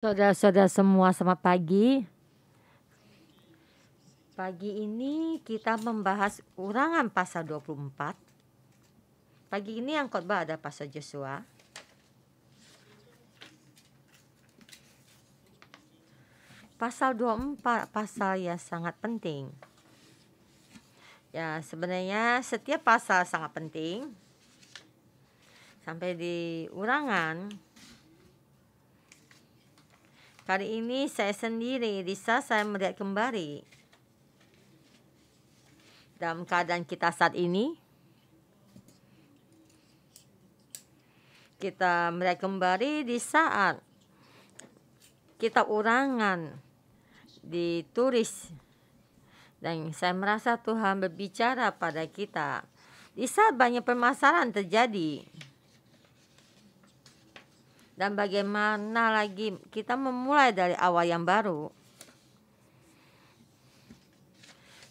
Saudara-saudara semua, selamat pagi. Pagi ini kita membahas Ulangan pasal 24. Pagi ini yang khotbah ada Pastor Joshua. Pasal 24 pasal yang sangat penting. Ya, sebenarnya setiap pasal sangat penting. Sampai di Ulangan. Kali ini saya sendiri, di saat saya melihat kembali dalam keadaan kita saat ini, kita melihat kembali di saat kitab Ulangan ditulis, dan saya merasa Tuhan berbicara pada kita di saat banyak permasalahan terjadi. Dan bagaimana lagi kita memulai dari awal yang baru.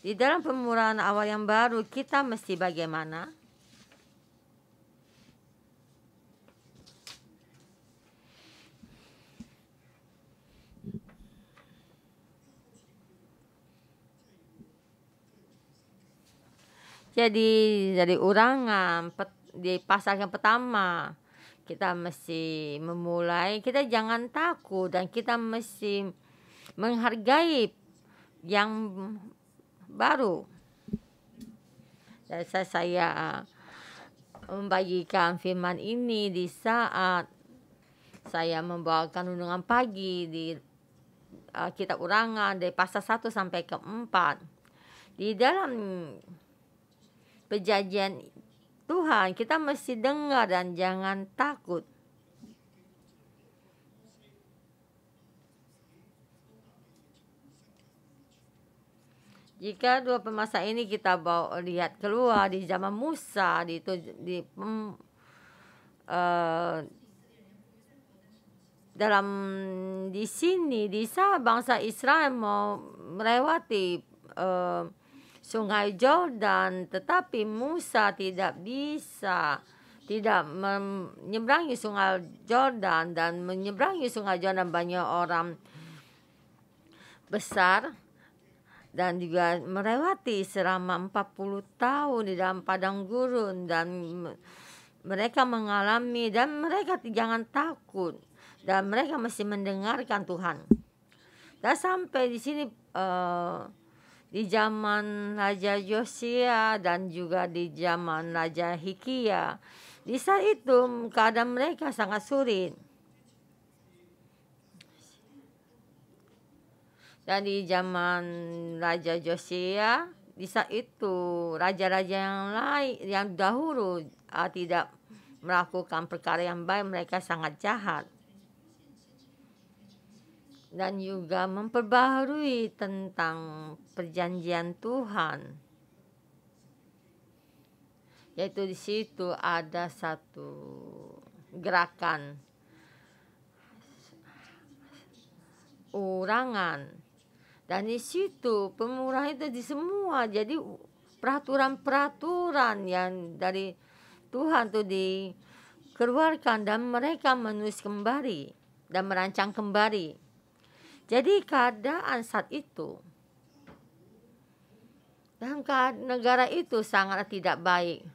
Di dalam pemulaan awal yang baru, kita mesti bagaimana? Jadi dari Ulangan di pasal yang pertama, kita mesti memulai, kita jangan takut, dan kita mesti menghargai yang baru. Dan saya membagikan firman ini di saat saya membawakan renungan pagi di kitab Ulangan dari pasal 1 sampai ke 4. Di dalam perjanjian Tuhan, kita mesti dengar dan jangan takut. Jika dua permasalahan ini kita bawa lihat keluar di zaman Musa, di sini di saat bangsa Israel mau melewati Sungai Yordan, tetapi Musa tidak menyeberangi Sungai Yordan, dan menyeberangi Sungai Yordan banyak orang besar, dan juga melewati selama 40 tahun di dalam padang gurun, dan mereka mengalami, dan mereka jangan takut, dan mereka mesti mendengarkan Tuhan. Dan sampai di sini di zaman Raja Yosia dan juga di zaman Raja Hikia, di saat itu keadaan mereka sangat sulit. Dan di zaman Raja Yosia, di saat itu raja-raja yang lain yang dahulu tidak melakukan perkara yang baik, mereka sangat jahat. Dan juga memperbaharui tentang perjanjian Tuhan. Yaitu di situ ada satu gerakan Ulangan. Dan di situ pemurah itu di semua, jadi peraturan-peraturan yang dari Tuhan itu dikeluarkan, dan mereka menulis kembali dan merancang kembali. Jadi keadaan saat itu dalam negara itu sangat tidak baik,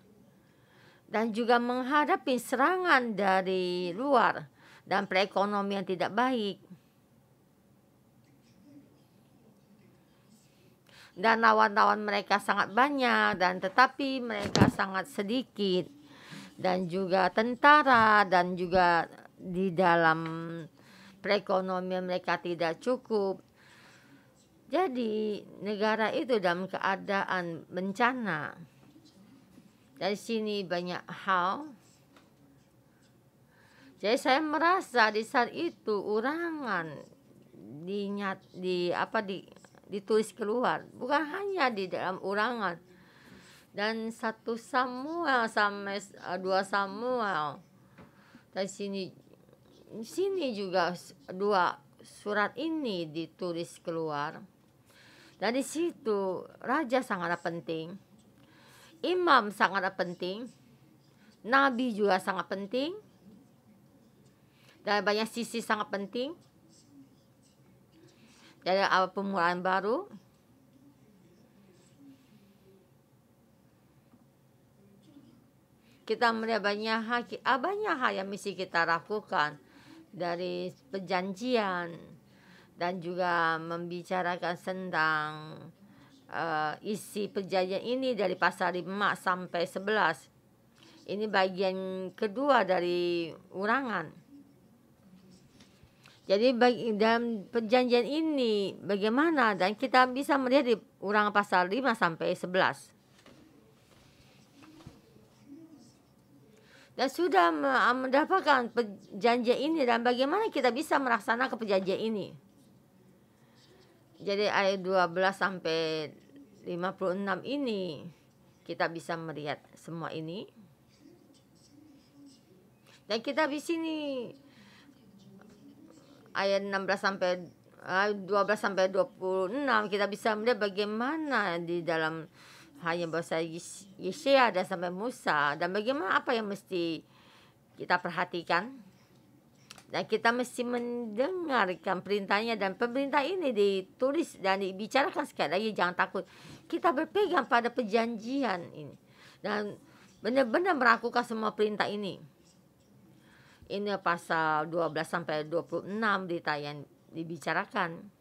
dan juga menghadapi serangan dari luar dan perekonomian tidak baik. Dan lawan-lawan mereka sangat banyak, dan tetapi mereka sangat sedikit, dan juga tentara, dan juga di dalam perekonomian mereka tidak cukup. Jadi negara itu dalam keadaan bencana. Dari sini banyak hal. Jadi saya merasa di saat itu Ulangan ditulis keluar, bukan hanya di dalam Ulangan, dan 1 Samuel sampai 2 Samuel. Dari sini juga 2 surat ini ditulis keluar. Dan di situ raja sangat penting, imam sangat penting, nabi juga sangat penting, dan banyak sisi sangat penting. Jadi awal permulaan baru. Kita melihat banyak hal yang mesti kita lakukan, dari perjanjian dan juga membicarakan tentang isi perjanjian ini dari pasal 5 sampai 11. Ini bagian kedua dari urangan. Jadi dalam perjanjian ini bagaimana, dan kita bisa melihat di urangan pasal 5 sampai 11. Dan sudah mendapatkan perjanjian ini, dan bagaimana kita bisa melaksanakan perjanjian ini. Jadi ayat 12 sampai 56 ini kita bisa melihat semua ini. Dan kita di sini ayat 12 sampai 26 kita bisa melihat bagaimana di dalam hanya bahasa Yesaya dan sampai Musa, dan bagaimana apa yang mesti kita perhatikan, dan kita mesti mendengarkan perintahnya. Dan perintah ini ditulis dan dibicarakan sekali lagi, jangan takut. Kita berpegang pada perjanjian ini dan benar-benar melakukan semua perintah ini. Ini pasal 12 sampai 26 dibicarakan.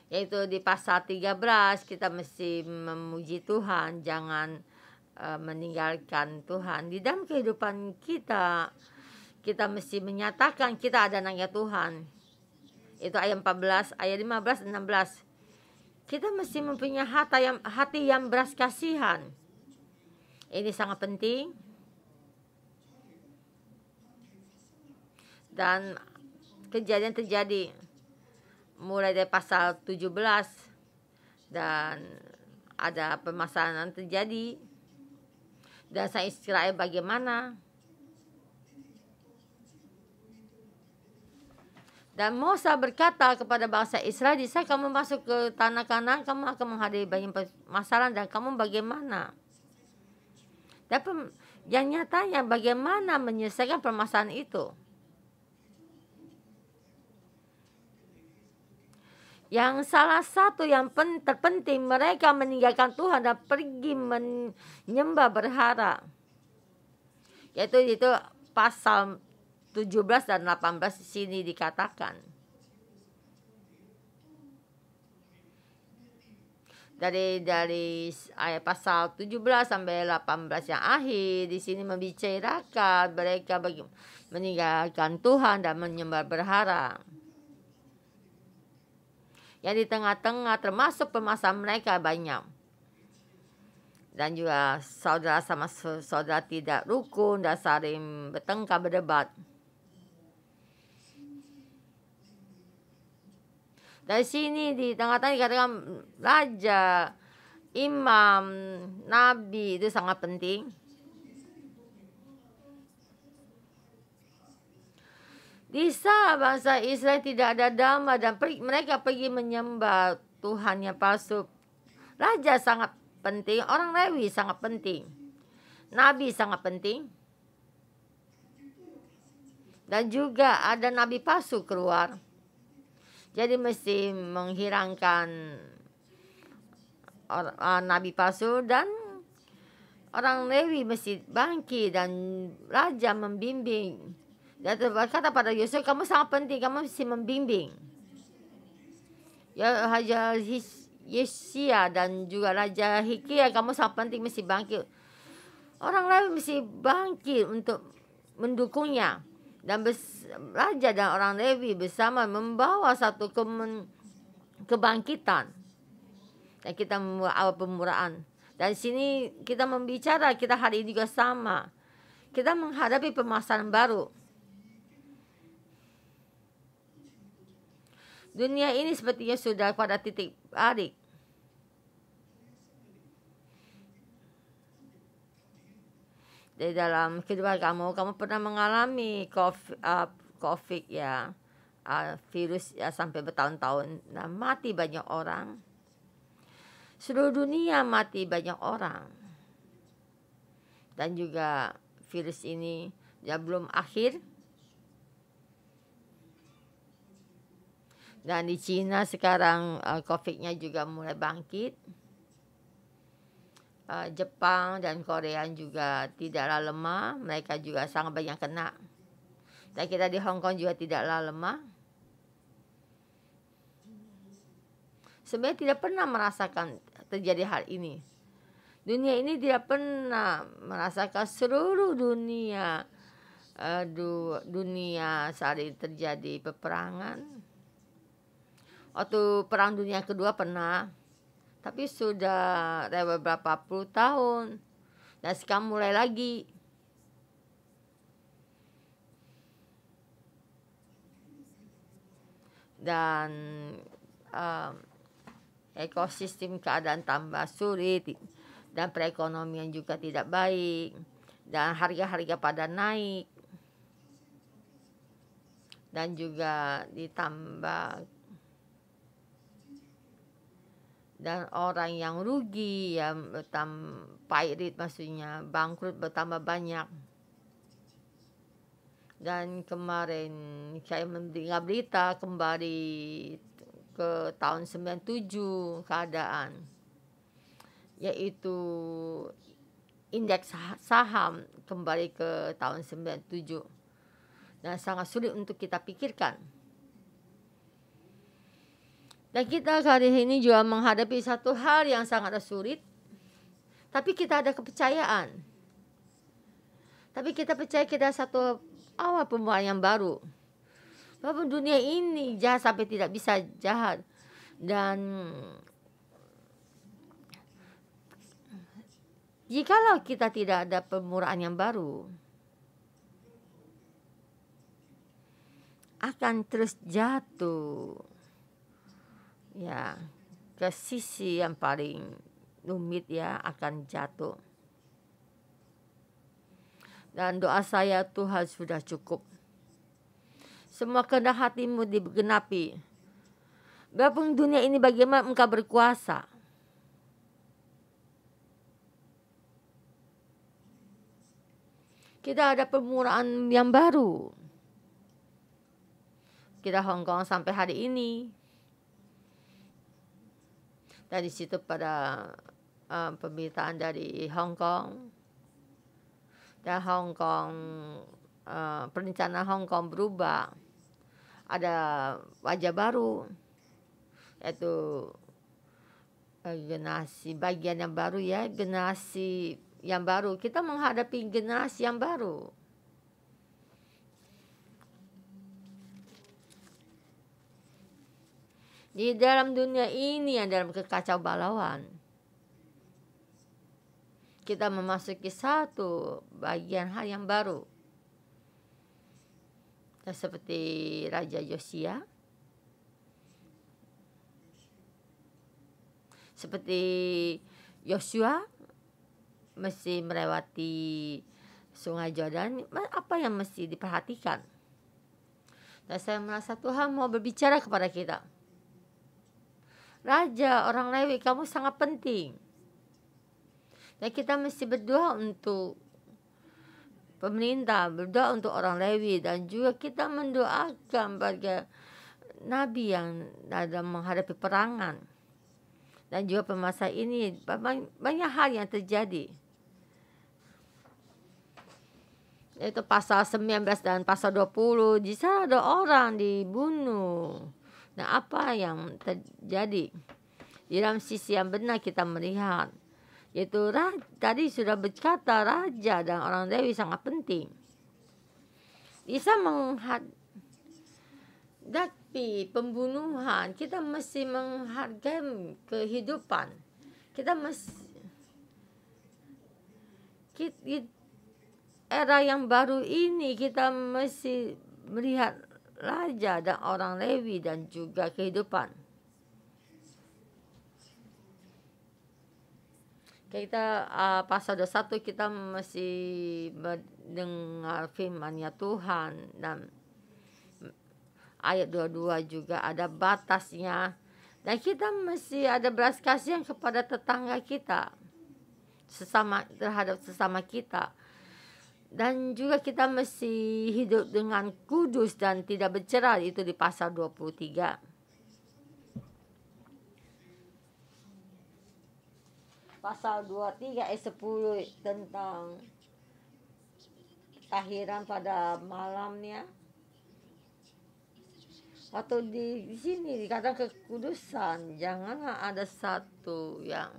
Yaitu di pasal 13 kita mesti memuji Tuhan, jangan meninggalkan Tuhan. Di dalam kehidupan kita mesti menyatakan kita ada anaknya Tuhan. Itu ayat 14, ayat 15, 16. Kita mesti mempunyai hati yang beras kasihan. Ini sangat penting. Dan kejadian terjadi mulai dari pasal 17, dan ada permasalahan terjadi. Dan sang Israel bagaimana? Dan Musa berkata kepada bangsa Israel, di saat kamu masuk ke tanah Kanaan, kamu akan menghadapi banyak masalah, dan kamu bagaimana? Dan yang nyatanya bagaimana menyelesaikan permasalahan itu? Yang salah satu yang terpenting, mereka meninggalkan Tuhan dan pergi menyembah berhala. Yaitu pasal 17 dan 18 di sini dikatakan. Dari ayat pasal 17 sampai 18 yang akhir di sini membicarakan mereka meninggalkan Tuhan dan menyembah berhala. Yang di tengah-tengah termasuk permasalahan mereka banyak. Dan juga saudara sama saudara tidak rukun dan saling bertengkar berdebat. Dari sini di tengah-tengah dikatakan raja, imam, nabi itu sangat penting. Di saat bangsa Israel tidak ada damai dan mereka pergi menyembah Tuhan yang palsu, raja sangat penting, orang Lewi sangat penting, nabi sangat penting. Dan juga ada nabi palsu keluar. Jadi mesti menghilangkan nabi palsu, dan orang Lewi mesti bangkit dan raja membimbing. Dan berkata pada Yosua, kamu sangat penting, kamu mesti membimbing. Ya Raja Yesia dan juga Raja Hikia, kamu sangat penting, mesti bangkit. Orang Lewi mesti bangkit untuk mendukungnya. Dan raja dan orang Lewi bersama membawa satu kebangkitan. Dan kita membuat awal pemuraan. Dan sini kita membicara, kita hari ini juga sama. Kita menghadapi permasalahan baru. Dunia ini sepertinya sudah pada titik balik. Di dalam kehidupan kamu pernah mengalami COVID ya, virus ya, sampai bertahun-tahun. Nah, mati banyak orang. Seluruh dunia mati banyak orang. Dan juga virus ini ya belum akhir. Dan di Cina sekarang COVID-nya juga mulai bangkit. Jepang dan Korea juga tidaklah lemah, mereka juga sangat banyak kena. Dan kita di Hong Kong juga tidaklah lemah. Sebenarnya tidak pernah merasakan terjadi hal ini. Dunia ini tidak pernah merasakan seluruh dunia saat ini terjadi peperangan. Waktu Perang Dunia Kedua pernah, tapi sudah beberapa puluh tahun. Dan sekarang mulai lagi. Dan ekosistem keadaan tambah sulit. Dan perekonomian juga tidak baik. Dan harga-harga pada naik. Dan juga ditambah dan orang yang rugi ya pairit, maksudnya bangkrut bertambah banyak. Dan kemarin saya mendengar berita kembali ke tahun 97 keadaan, yaitu indeks saham kembali ke tahun 97 dan sangat sulit untuk kita pikirkan. Dan kita hari ini juga menghadapi satu hal yang sangat sulit. Tapi kita ada kepercayaan. Tapi kita percaya kita satu awal pembukaan yang baru. Bahwa dunia ini jahat sampai tidak bisa jahat. Dan jikalau kita tidak ada pemuraan yang baru, akan terus jatuh ya ke sisi yang paling rumit ya, akan jatuh. Dan doa saya, Tuhan sudah cukup. Semua kehendak hatimu digenapi. Biarpun dunia ini bagaimana engkau berkuasa. Kita ada pemuraan yang baru. Kita Hong Kong sampai hari ini. Dan di situ pada pemberitaan dari Hong Kong. Dan Hong Kong, perencanaan Hong Kong berubah. Ada wajah baru, yaitu generasi bagian yang baru ya, generasi yang baru. Kita menghadapi generasi yang baru. Di dalam dunia ini yang dalam kekacau balauan, kita memasuki satu bagian hal yang baru. Seperti Raja Yosia, seperti Yosua mesti melewati Sungai Yordan. Apa yang mesti diperhatikan? Dan saya merasa Tuhan mau berbicara kepada kita. Raja, orang Lewi, kamu sangat penting. Dan kita mesti berdoa untuk pemerintah, berdoa untuk orang Lewi, dan juga kita mendoakan bagi nabi yang dalam menghadapi perangan. Dan juga pada masa ini banyak hal yang terjadi. Yaitu pasal 19 dan pasal 20, di sana ada orang dibunuh. Nah, apa yang terjadi? Di dalam sisi yang benar kita melihat, yaitu tadi sudah berkata raja dan orang Lewi sangat penting. Bisa menghadapi pembunuhan, kita mesti menghargai kehidupan. Kita mesti era yang baru ini kita mesti melihat raja dan orang Lewi dan juga kehidupan. Kita pasal 21 kita masih mendengar firman-Nya Tuhan, dan ayat 22 juga ada batasnya, dan kita mesti ada belas kasihan kepada tetangga kita, terhadap sesama kita. Dan juga kita mesti hidup dengan kudus dan tidak bercerai, itu di pasal 23. Pasal 23 ayat 10 tentang kelahiran pada malamnya. Waktu di sini dikatakan kekudusan, janganlah ada satu yang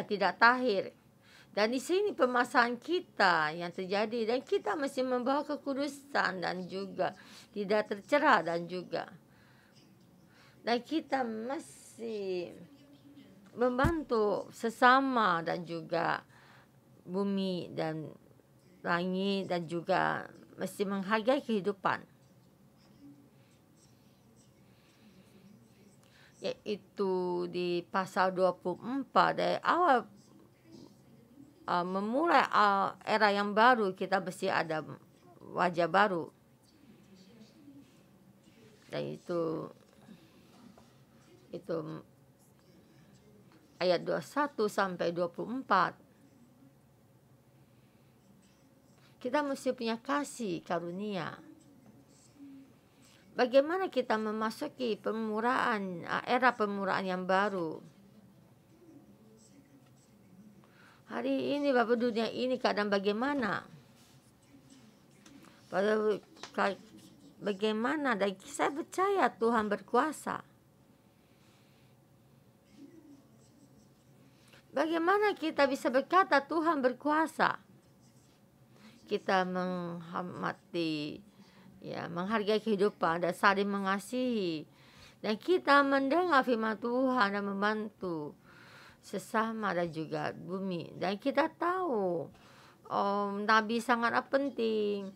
tidak tahir. Dan di sini permasalahan kita yang terjadi, dan kita mesti membawa kekudusan dan juga tidak tercerah, dan kita mesti membantu sesama dan juga bumi dan langit, dan juga mesti menghargai kehidupan. Yaitu di pasal 24 dari awal memulai era yang baru, kita mesti ada wajah baru. Dan itu ayat 21 sampai 24. Kita mesti punya kasih karunia. Bagaimana kita memasuki era pemuraan yang baru? Hari ini Bapak, dunia ini keadaan bagaimana? Bagaimana? Dan saya percaya Tuhan berkuasa. Bagaimana kita bisa berkata Tuhan berkuasa? Kita menghormati, menghargai kehidupan dan saling mengasihi. Dan kita mendengar firman Tuhan dan membantu sesama dan juga bumi. Dan kita tahu Nabi sangat penting,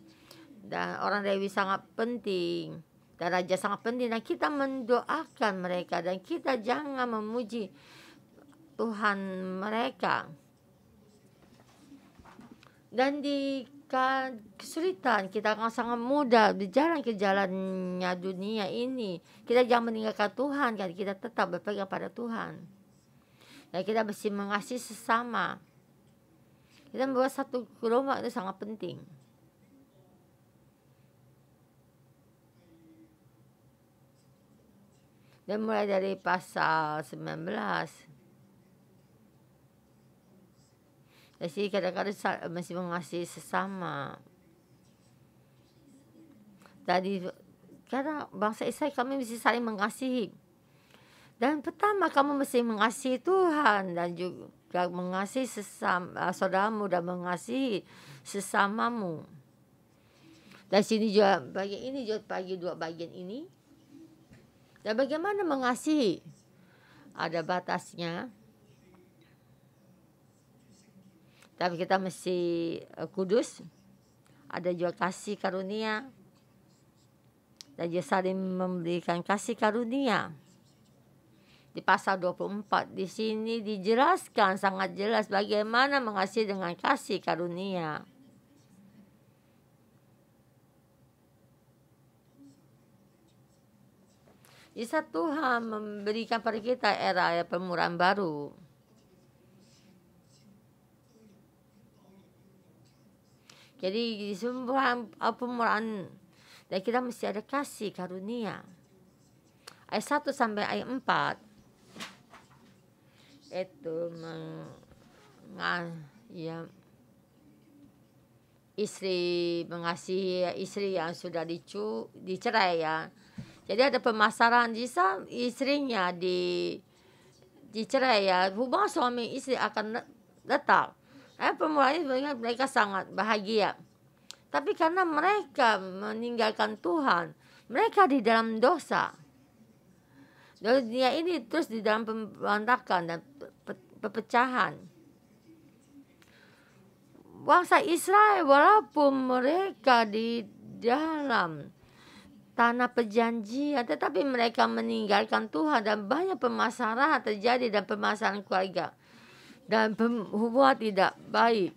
dan orang Lewi sangat penting, dan Raja sangat penting. Dan kita mendoakan mereka, dan kita jangan memuji Tuhan mereka. Dan di kesulitan kita akan sangat mudah berjalan ke jalannya dunia ini. Kita jangan meninggalkan Tuhan, kan kita tetap berpegang pada Tuhan. Dan kita mesti mengasihi sesama. Kita membuat satu rumah itu sangat penting. Dan mulai dari pasal 19. Jadi kadang-kadang mesti mengasihi sesama. Tadi karena bangsa Israel, kami mesti saling mengasihi. Dan pertama kamu mesti mengasihi Tuhan, dan juga mengasihi saudaramu, dan mengasihi sesamamu. Dan sini juga bagian ini juga bagi dua bagian ini. Dan bagaimana mengasihi? Ada batasnya. Tapi kita mesti kudus. Ada juga kasih karunia. Dan juga saling memberikan kasih karunia. Di pasal 24 di sini dijelaskan sangat jelas bagaimana mengasihi dengan kasih karunia. Bisa Tuhan memberikan pada kita era pemuraan baru. Jadi di semua pemuraan, dan kita mesti ada kasih karunia. Ayat 1 sampai ayat 4. Itu istri mengasihi istri yang sudah dicerai, ya. Jadi ada permasalahan jika istrinya dicerai, ya, hubungan suami istri akan letak. Pemulanya mereka sangat bahagia. Tapi karena mereka meninggalkan Tuhan, mereka di dalam dosa. Dunia ini terus di dalam pemberontakan dan perpecahan. Bangsa Israel walaupun mereka di dalam tanah perjanjian, tetapi mereka meninggalkan Tuhan, dan banyak permasalahan terjadi, dan permasalahan keluarga dan hubungan tidak baik.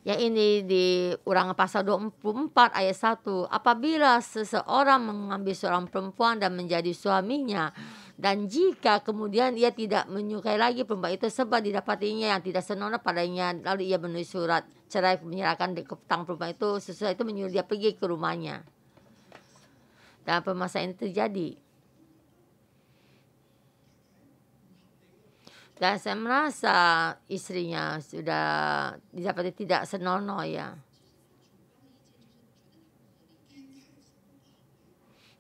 Yang ini di Ulangan pasal 24 ayat 1. Apabila seseorang mengambil seorang perempuan dan menjadi suaminya, Dan jika kemudian ia tidak menyukai lagi perempuan itu sebab didapatinya yang tidak senonoh padanya, lalu ia menulis surat cerai menyerahkan ke tangan perempuan itu, sesudah itu menyuruh dia pergi ke rumahnya. Dan permasalahan ini terjadi. Dan saya merasa istrinya sudah didapati tidak senonoh ya.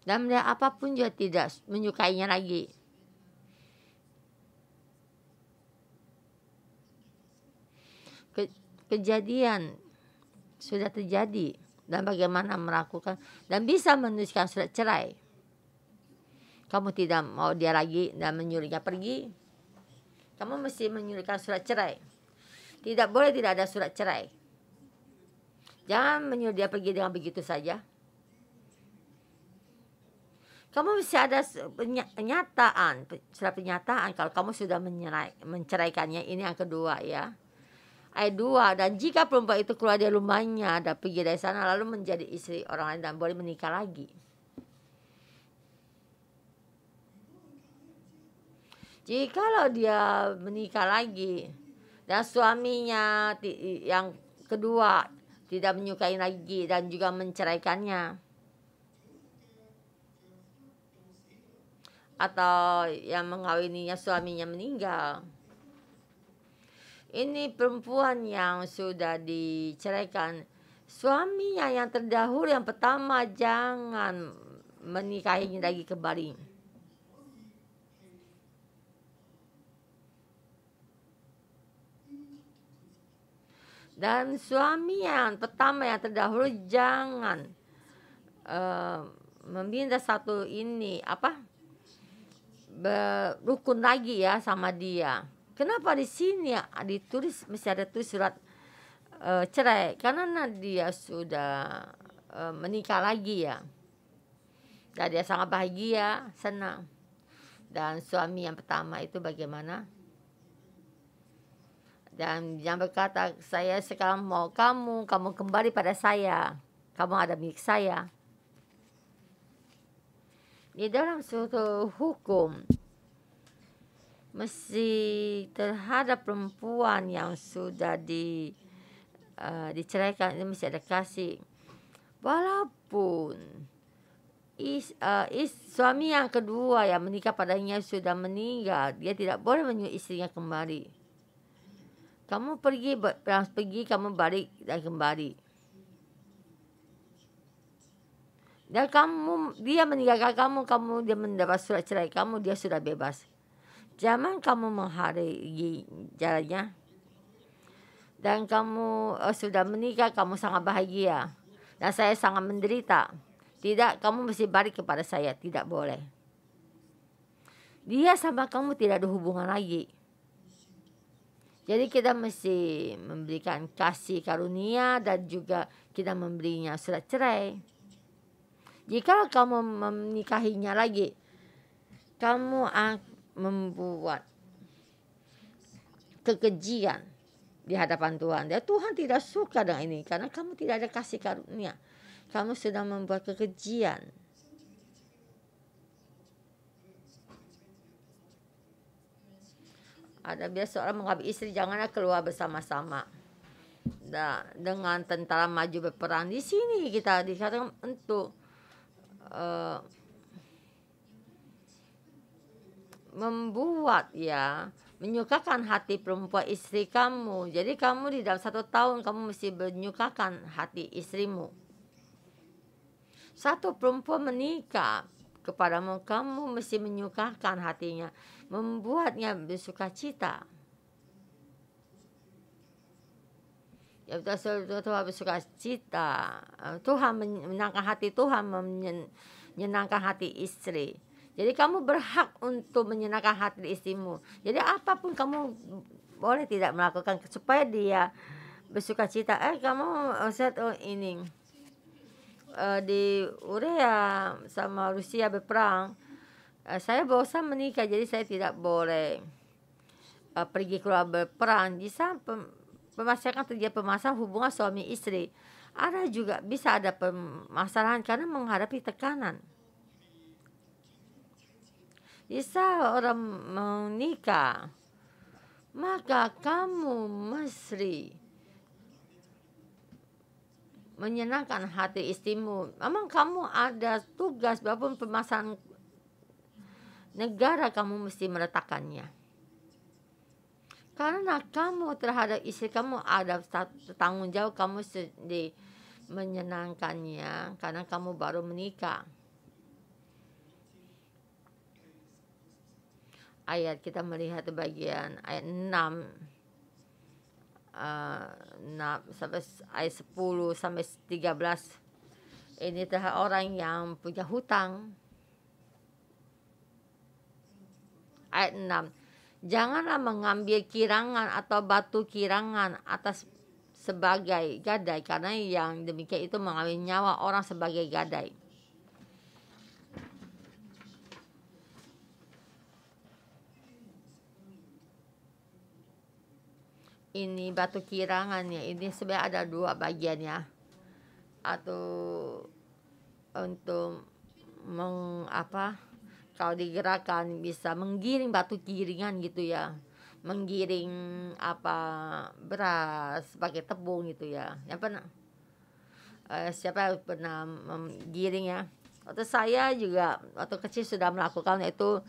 Dan melihat apapun juga tidak menyukainya lagi. Kejadian sudah terjadi dan bagaimana melakukan dan bisa menuliskan surat cerai. Kamu tidak mau dia lagi dan menyuruhnya pergi, kamu mesti menyuruhkan surat cerai. Tidak boleh tidak ada surat cerai. Jangan menyuruh dia pergi dengan begitu saja. Kamu mesti ada pernyataan, surat pernyataan kalau kamu sudah menceraikannya. Ini yang kedua ya. Ayat 2, dan jika perempuan itu keluar dari rumahnya dan pergi dari sana lalu menjadi istri orang lain dan boleh menikah lagi. Jikalau dia menikah lagi dan suaminya yang kedua tidak menyukai lagi dan juga menceraikannya, atau yang mengawininya suaminya meninggal, ini perempuan yang sudah diceraikan, suaminya yang terdahulu yang pertama jangan menikahinya lagi kembali. Dan suami yang pertama yang terdahulu jangan meminta satu ini berukun lagi ya sama dia. Kenapa di sini ya ditulis mesti ada tulis surat cerai? Karena dia sudah menikah lagi ya. Dan dia sangat bahagia, senang. Dan suami yang pertama itu bagaimana? Dan yang berkata, saya sekarang mau kamu kembali pada saya. Kamu ada milik saya. Di dalam suatu hukum, mesti terhadap perempuan yang sudah diceraikan, ini mesti ada kasih. Walaupun suami yang kedua yang menikah padanya sudah meninggal, dia tidak boleh menyuruh istrinya kembali. Kamu pergi, kamu balik dan kembali. Dan dia meninggalkan kamu, dia mendapat surat cerai kamu, dia sudah bebas. Jangan kamu menghargai jalannya. Dan kamu sudah menikah, kamu sangat bahagia. Dan saya sangat menderita. Tidak, kamu mesti balik kepada saya, tidak boleh. Dia sama kamu tidak ada hubungan lagi. Jadi kita mesti memberikan kasih karunia dan juga kita memberinya surat cerai. Jika kamu menikahinya lagi, kamu membuat kekejian di hadapan Tuhan. Dan Tuhan tidak suka dengan ini karena kamu tidak ada kasih karunia. Kamu sudah membuat kekejian. Ada biasa orang mengambil istri, janganlah keluar bersama-sama. Nah, dengan tentara maju berperang di sini kita dikatakan untuk membuat ya menyukakan hati perempuan istri kamu. Jadi kamu di dalam 1 tahun kamu mesti menyukakan hati istrimu. Satu perempuan menikah kepadamu, kamu mesti menyukakan hatinya, membuatnya bersuka cita. Ya betul, Tuhan bersuka cita. Tuhan menyenangkan hati, Tuhan menyenangkan hati istri. Jadi kamu berhak untuk menyenangkan hati istrimu. Jadi apapun kamu boleh tidak melakukan supaya dia bersuka cita. Kamu ini di Urea sama Rusia berperang. Saya bosan menikah, jadi saya tidak boleh pergi keluar berperang. Bisa permasalahan terjadi permasalahan hubungan suami istri. Ada juga bisa ada permasalahan karena menghadapi tekanan. Bisa orang menikah, maka kamu mesti menyenangkan hati istrimu. Memang kamu ada tugas, walaupun permasalahan negara kamu mesti meletakkannya. Karena kamu terhadap istri kamu ada tanggung jawab, kamu sedih menyenangkannya karena kamu baru menikah. Ayat kita melihat bagian ayat 6 sampai ayat 10 sampai 13. Ini terhadap orang yang punya hutang. Ayat 6. Janganlah mengambil kirangan atau batu kirangan atas sebagai gadai, karena yang demikian itu mengambil nyawa orang sebagai gadai. Ini batu kirangannya, ini sebenarnya ada dua bagian ya. Atau untuk kalau digerakkan bisa menggiring batu giringan gitu ya. Menggiring beras pakai tepung gitu ya. Yang pernah siapa yang pernah menggiring ya? Waktu saya juga waktu kecil sudah melakukan itu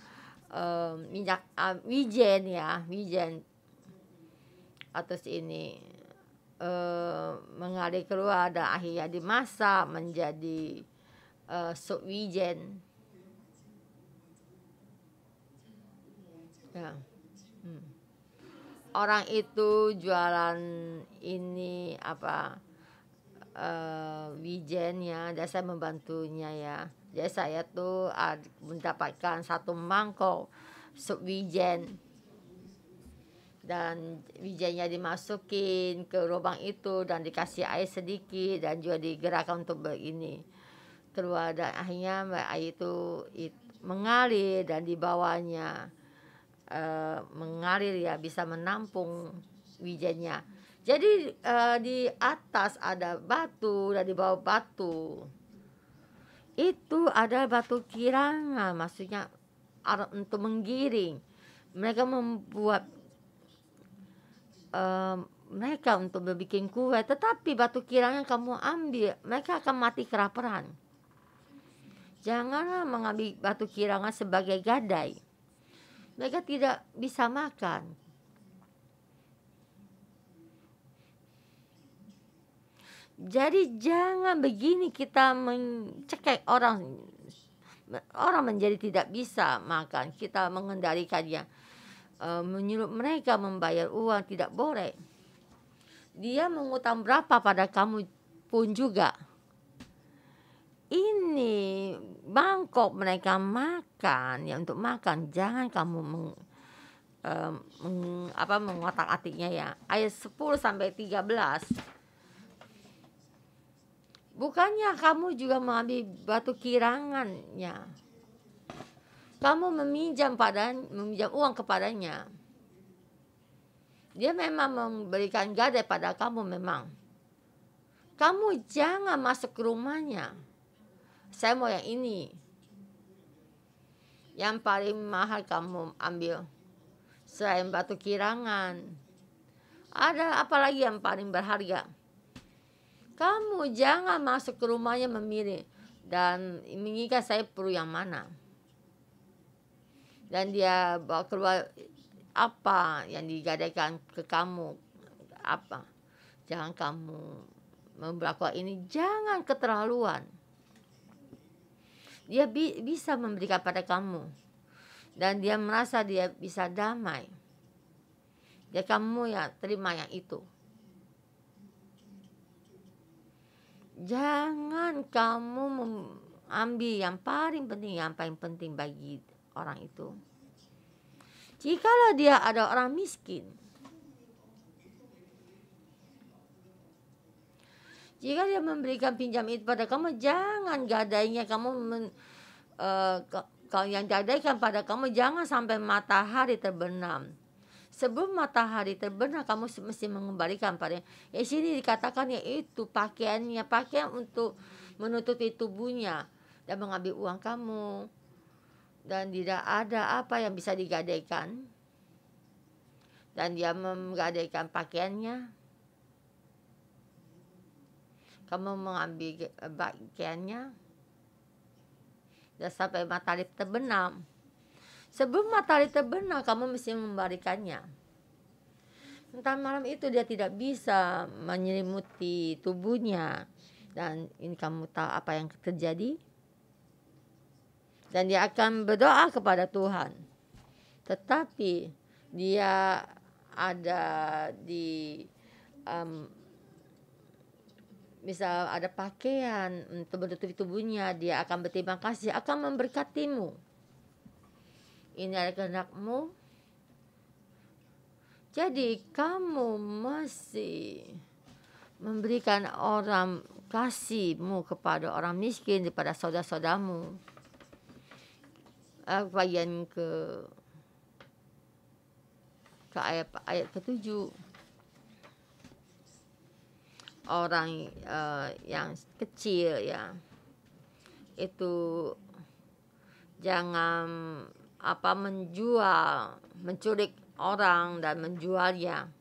minyak wijen ya, wijen. Atas ini mengalir keluar dan akhirnya dimasak menjadi sup wijen ya. Orang itu jualan ini wijennya, dan saya membantunya ya. Jadi saya tuh mendapatkan 1 mangkok sup wijen, dan wijennya dimasukin ke lubang itu dan dikasih air sedikit dan juga digerakkan untuk begini keluar, dan akhirnya air itu mengalir dan di bawahnya mengalir ya, bisa menampung wijennya. Jadi di atas ada batu dan di bawah batu itu ada batu kirangan, maksudnya untuk menggiring. Mereka membuat mereka untuk berbikin kue, tetapi batu kirang yang kamu ambil, mereka akan mati kelaparan. Janganlah mengambil batu kirangan sebagai gadai. Mereka tidak bisa makan. Jadi jangan begini kita mencekik orang menjadi tidak bisa makan. Kita mengendalikannya. Menyuruh mereka membayar uang, tidak boleh. Dia mengutang berapa pada kamu pun juga. Ini mangkok mereka makan ya, untuk makan. Jangan kamu mengotak-atiknya ya. Ayat 10 sampai 13. Bukannya kamu juga mengambil batu kirangannya. Kamu meminjam uang kepadanya. Dia memang memberikan gadai pada kamu memang. Kamu jangan masuk ke rumahnya. Saya mau yang ini. Yang paling mahal kamu ambil. Selain batu kirangan. Ada apa lagi yang paling berharga? Kamu jangan masuk ke rumahnya memilih. Dan mengingat saya perlu yang mana. Dan dia bawa keluar apa yang digadaikan ke kamu, apa. Jangan kamu melakukan ini, jangan keterlaluan. Dia bisa memberikan pada kamu, dan dia merasa dia bisa damai. Dia kamu ya terima yang itu. Jangan kamu ambil yang paling penting bagi orang itu. Jikalau dia ada orang miskin, jika dia memberikan pinjam itu pada kamu, jangan gadainya kamu kalau yang gadaikan pada kamu, jangan sampai matahari terbenam. Sebelum matahari terbenam, kamu mesti mengembalikan pada. Sini dikatakan yaitu pakaian untuk menutupi tubuhnya dan mengambil uang kamu. dan tidak ada apa yang bisa digadaikan, dan dia menggadaikan pakaiannya. Kamu mengambil pakaiannya dan sampai matahari terbenam. Sebelum matahari terbenam kamu mesti memberikannya. Entah malam itu dia tidak bisa menyelimuti tubuhnya. Dan ini kamu tahu apa yang terjadi? Dan dia akan berdoa kepada Tuhan. Tetapi dia ada di misal ada pakaian untuk menutupi tubuhnya, dia akan berterima kasih, akan memberkatimu. Ini adalah kehendak-Mu. Jadi kamu mesti memberikan orang kasih-Mu kepada orang miskin, daripada saudara-saudaramu. Bagian ke ayat ke-7. Orang yang kecil ya, itu jangan menjual, menculik orang dan menjualnya.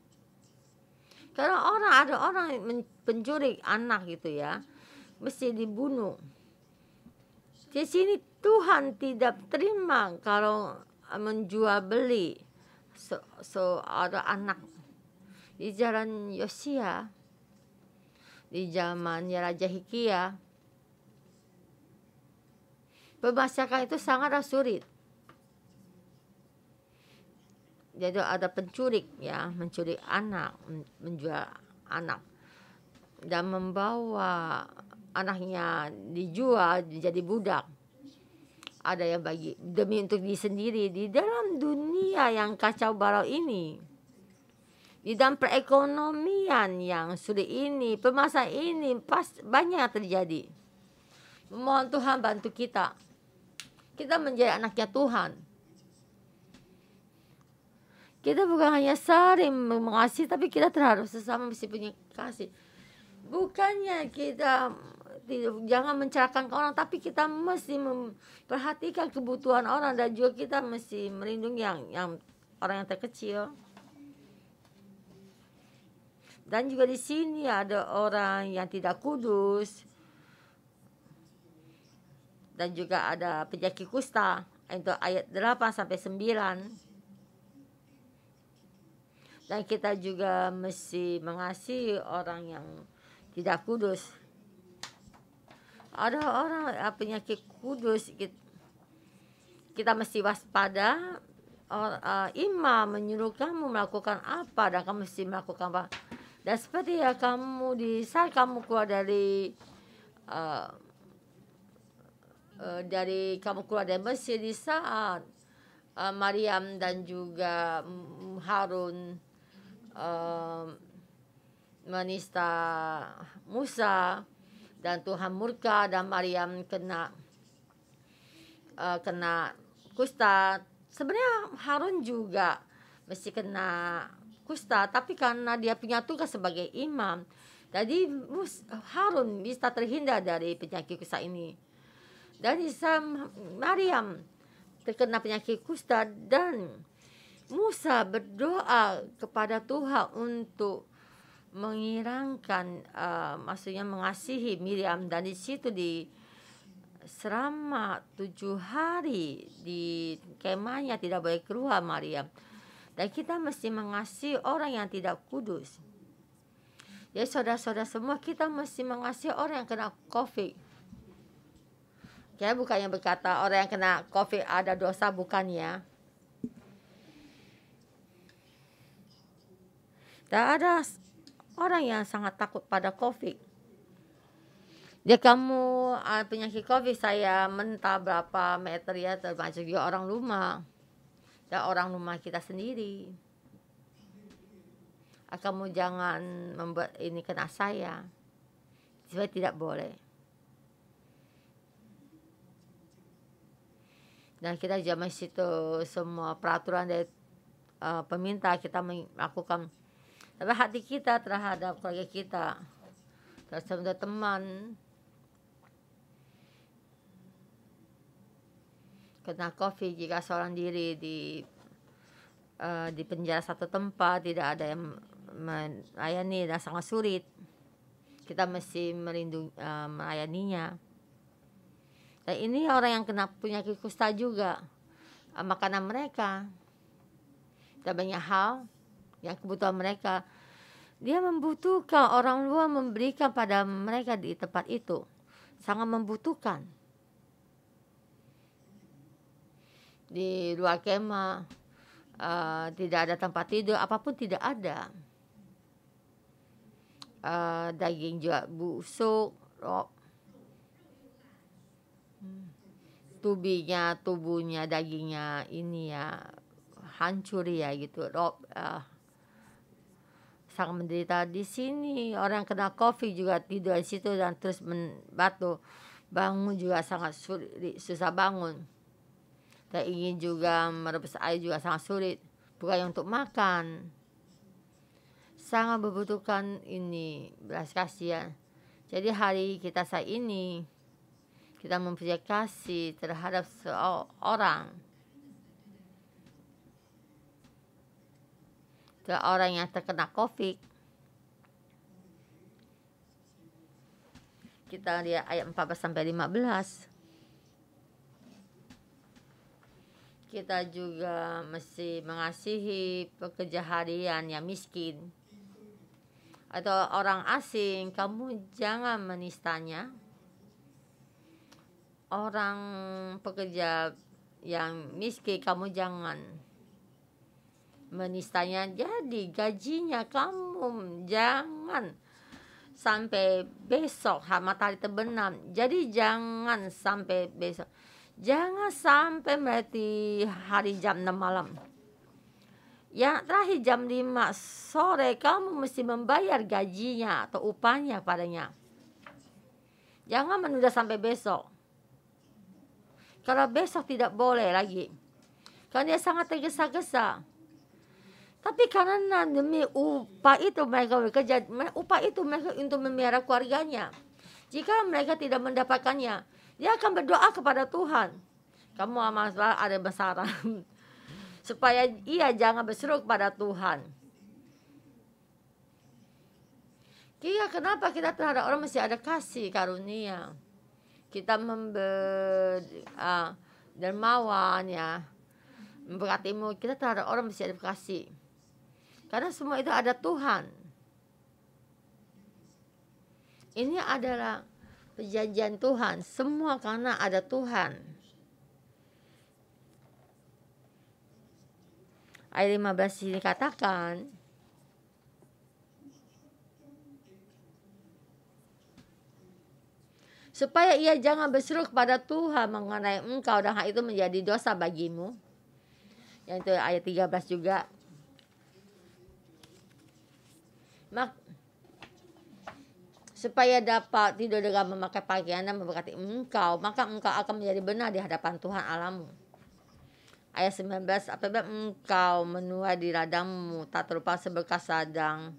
Karena ada orang penculik anak gitu ya, mesti dibunuh. Di sini Tuhan tidak terima kalau menjual beli ada anak. Di jalan Yosia, di zaman Raja Hizkia, pembahasakan itu sangat sulit. Jadi ada penculik ya, menculik anak, menjual anak dan membawa anaknya dijual jadi budak. Ada yang bagi demi untuk diri sendiri di dalam dunia yang kacau balau ini. Di dalam perekonomian yang sulit ini, permasalahan ini banyak yang terjadi. Mohon Tuhan bantu kita. Kita menjadi anaknya Tuhan. Kita bukan hanya saling mengasihi, tapi kita terhadap sesama mesti punya kasih. Bukannya kita jangan mencelakakan orang, tapi kita mesti memperhatikan kebutuhan orang, dan juga kita mesti melindungi yang orang yang terkecil. Dan juga di sini ada orang yang tidak kudus, dan juga ada penyakit kusta, itu ayat 8-9. Dan kita juga mesti mengasihi orang yang tidak kudus. Ada orang penyakit kudus, kita mesti waspada. Imam menyuruh kamu melakukan apa, dan kamu mesti melakukan apa. Dan seperti ya kamu saat kamu keluar dari kamu keluar dari Mesir, di saat Maryam dan juga Harun menista Musa, dan Tuhan murka dan Maryam kena kusta. Sebenarnya Harun juga mesti kena kusta, tapi karena dia punya tugas sebagai imam, jadi Harun bisa terhindar dari penyakit kusta ini. Dan Maryam terkena penyakit kusta, dan Musa berdoa kepada Tuhan untuk menghilangkan, maksudnya mengasihi Miriam. Dan di situ selama 7 hari di kemahnya tidak boleh keluar Maryam. Dan kita mesti mengasihi orang yang tidak kudus. Jadi saudara-saudara semua, kita mesti mengasihi orang yang kena COVID. Kita bukan yang berkata orang yang kena COVID ada dosa, bukan ya. Dan ada orang yang sangat takut pada COVID. Dia kamu penyakit COVID, saya mentah berapa meter ya, termasuk juga orang rumah. Dan orang rumah kita sendiri. Kamu jangan membuat ini kena saya. Supaya tidak boleh. Dan kita juga mesti semua peraturan dari pemerintah kita melakukan. Tapi hati kita terhadap keluarga kita, terhadap teman. kena COVID jika seorang diri di penjara satu tempat, tidak ada yang melayani dan sangat sulit. Kita mesti melayaninya. Dan ini orang yang kena penyakit kusta juga, makanan mereka dan banyak hal yang kebutuhan mereka, dia membutuhkan orang luar memberikan pada mereka di tempat itu, sangat membutuhkan. Di luar kemah tidak ada tempat tidur, apapun tidak ada. Daging juga busuk, tubuhnya, dagingnya ini ya hancur ya gitu. Sangat menderita di sini. Orang kena COVID juga tidur di situ dan terus batu, bangun juga sangat sulit, susah bangun. Dan ingin juga merebus air juga sangat sulit, bukan untuk makan. Sangat membutuhkan ini belas kasihan. Jadi hari kita saat ini, kita mempunyai kasih terhadap seorang. Orang yang terkena COVID. Kita lihat ayat 14-15. Kita juga mesti mengasihi pekerja harian yang miskin atau orang asing. Kamu jangan menistanya. Orang pekerja yang miskin kamu jangan menistanya. Jadi gajinya kamu jangan sampai besok matahari terbenam. Jadi jangan sampai besok. Jangan sampai melewati hari jam 6 malam. Yang terakhir jam 5 sore kamu mesti membayar gajinya atau upahnya padanya. Jangan menunda sampai besok. Kalau besok tidak boleh lagi. Karena dia sangat tergesa-gesa. Tapi karena demi upah itu mereka bekerja, upah itu mereka untuk memelihara keluarganya. Jika mereka tidak mendapatkannya, dia akan berdoa kepada Tuhan. Kamu ada masalah. Supaya ia jangan berseru kepada Tuhan. Kenapa kita terhadap orang mesti ada kasih karunia. Kita dermawan ya. Memberkatimu, kita terhadap orang mesti ada kasih. Karena semua itu ada Tuhan. Ini adalah perjanjian Tuhan. Semua karena ada Tuhan. Ayat 15 ini katakan, supaya ia jangan berseru kepada Tuhan mengenai engkau dan hal itu menjadi dosa bagimu. Yang itu ayat 13 juga. Supaya dapat tidur dengan memakai pakaian dan memberkati engkau, maka engkau akan menjadi benar di hadapan Tuhan Allahmu. Ayat 19, apabila engkau menuai di ladangmu tak terlupa seberkas ladang,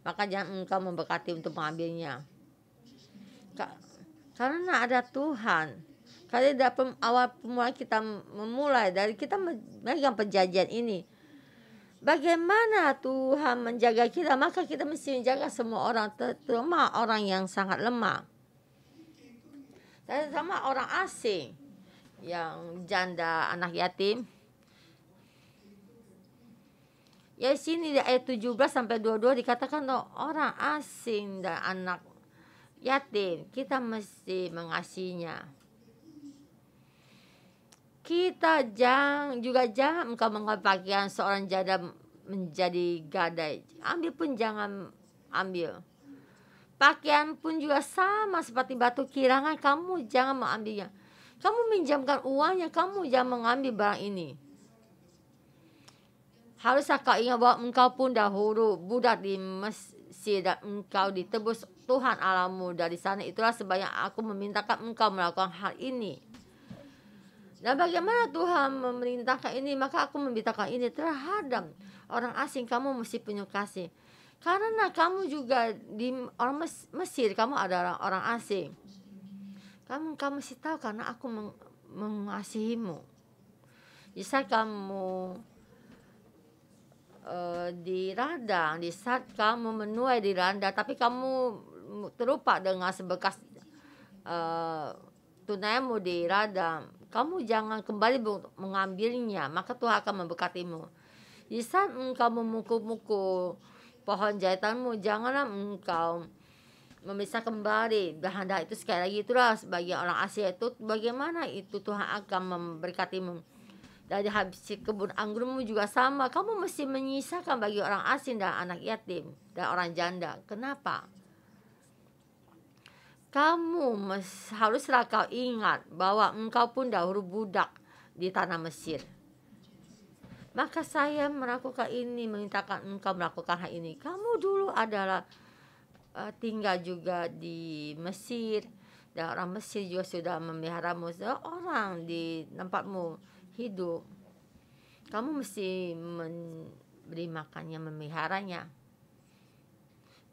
maka jangan engkau memberkati untuk mengambilnya. Karena ada Tuhan. Karena dari awal pemula kita memulai dari kita memegang perjanjian ini. Bagaimana Tuhan menjaga kita, maka kita mesti menjaga semua orang, terutama orang yang sangat lemah. Dan sama orang asing, yang janda, anak yatim. Ya sini di ayat 17-22 dikatakan orang asing dan anak yatim, kita mesti mengasihinya. Kita jangan engkau mengambil pakaian seorang janda menjadi gadai. Ambil pun jangan ambil. Pakaian pun juga sama seperti batu kirangan, kamu jangan mengambilnya. Kamu minjamkan uangnya, kamu jangan mengambil barang ini. Haruskah kau ingat bahwa engkau pun dahulu budak di Mesir dan engkau ditebus Tuhan Allahmu dari sana. Itulah sebabnya aku memintakan engkau melakukan hal ini. Dan bagaimana Tuhan memerintahkan ini, maka aku memberitakan ini terhadap orang asing. Kamu mesti punya kasih. Karena kamu juga di orang Mesir, kamu adalah orang asing. Kamu mesti tahu karena aku mengasihimu. Di saat kamu di ladang, di saat kamu menuai di ladang, tapi kamu terlupa dengan sebekas tunaimu di ladang, kamu jangan kembali mengambilnya, maka Tuhan akan memberkatimu. Di saat engkau memukul-mukul pohon jahitanmu, janganlah engkau memisah kembali. Dan hendak itu sekali lagi, itulah sebagai orang Asia itu bagaimana itu Tuhan akan memberkatimu. Dari habis kebun anggurmu juga sama, kamu mesti menyisakan bagi orang asing dan anak yatim dan orang janda. Kenapa? Kamu haruslah kau ingat bahwa engkau pun dahulu budak di tanah Mesir. Maka saya melakukan ini, memintakan engkau melakukan hal ini. Kamu dulu adalah tinggal juga di Mesir, dan orang Mesir juga sudah memeliharamu. Orang di tempatmu hidup, kamu mesti memberi makannya, memeliharanya.